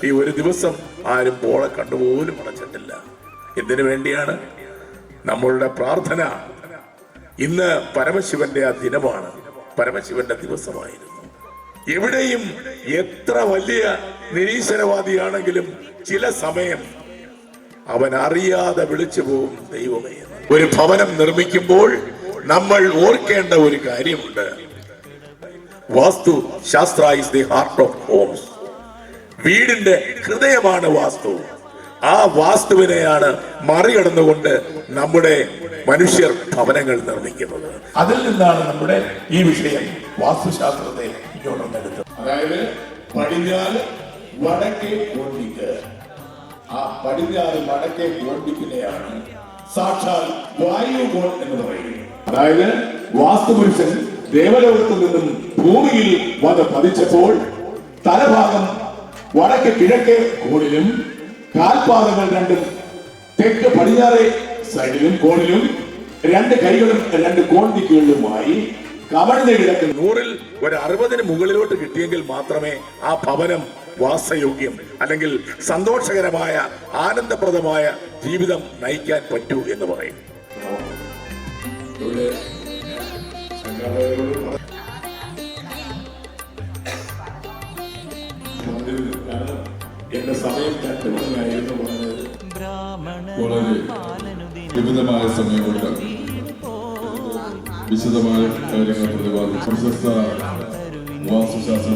ഈ ഒരു ദിവസം ആരും പോളെ കണ്ടുപോലും അടച്ചിട്ടില്ല. എന്തിനു വേണ്ടിയാണ്? നമ്മളുടെ പ്രാർത്ഥന. ഇന്ന് പരമശിവന്റെ ആ ദിനമാണ്, പരമശിവന്റെ ദിവസമായിരുന്നു. എവിടെയും എത്ര വലിയ നിരീശ്വരവാദിയാണെങ്കിലും ചില സമയം അവൻ അറിയാതെ വിളിച്ചു പോകും ദൈവമേ. ഒരു ഭവനം നിർമ്മിക്കുമ്പോൾ നമ്മൾ ഓർക്കേണ്ട ഒരു കാര്യമുണ്ട്. Vastu Shastra is the heart of homes. വീടിന്റെ ഹൃദയമാണ് വാസ്തു. ആ വാസ്തുവിനെയാണ് മറികടന്നുകൊണ്ട് നമ്മുടെ മനുഷ്യർ ഭവനങ്ങൾ നിർമ്മിക്കുന്നത്. അതിൽ നിന്നാണ് നമ്മുടെ ഈ വിഷയം വാസ്തുശാസ്ത്രത്തെ ഇങ്ങോട്ടെടുത്തത്. അതായത് പടിഞ്ഞാറ് വടക്കേ കോണ്ടിക്ക്. ആ പടിഞ്ഞാറ് വടക്കേ കോണ്ടിക്കിനെയാണ് സാക്ഷാൽ വായുകോൺ എന്ന് പറയുന്നത്. അതായത് വാസ്തുപുരുഷൻ ദേവലോകത്തിൽ നിന്നും ഭൂമിയിൽ വന്ന് പതിച്ചപ്പോൾ തലഭാഗം വടക്ക് കിഴക്കേ കോണിലും കാൽപാദങ്ങൾ രണ്ടും തെക്ക് പടിഞ്ഞാറേ സൈഡിലും കോണിലും രണ്ട് കൈകളും രണ്ട് കോൺദിക്കുകളിലുമായി കവഴ്ന്ന് കിടക്കുന്ന 100-ൽ ഒരു 60-ന് മുകളിലോട്ട് കിട്ടിയെങ്കിൽ മാത്രമേ ആ ഭവനം വാസയോഗ്യം അല്ലെങ്കിൽ സന്തോഷകരമായ ആനന്ദപ്രദമായ ജീവിതം നയിക്കാൻ പറ്റൂ എന്ന് പറയും. എന്റെ സമയം 2 മണിയായിരുന്നു പറഞ്ഞത്. വളരെ വിവിധമായ സമയമുണ്ട്, വിശദമായ കാര്യങ്ങൾ പ്രതിപാദിച്ചു. പ്രശസ്ത വാസ്തുശാസ്ത്ര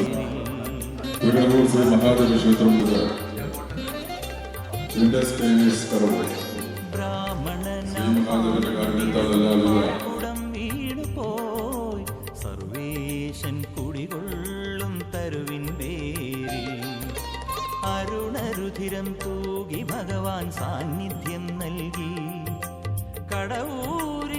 തൃക്കടവൂർ ശ്രീ മഹാദേവ ക്ഷേത്രം മുതൽ ശ്രീ മഹാദേവന്റെ കാരണത്താൽ എല്ലാവിധ സർവേശൻ കുടികൊള്ളും തരുവിൻ പേരിൽ അരുണരുധിരം തൂകി ഭഗവാൻ സാന്നിധ്യം നൽകി കടവൂർ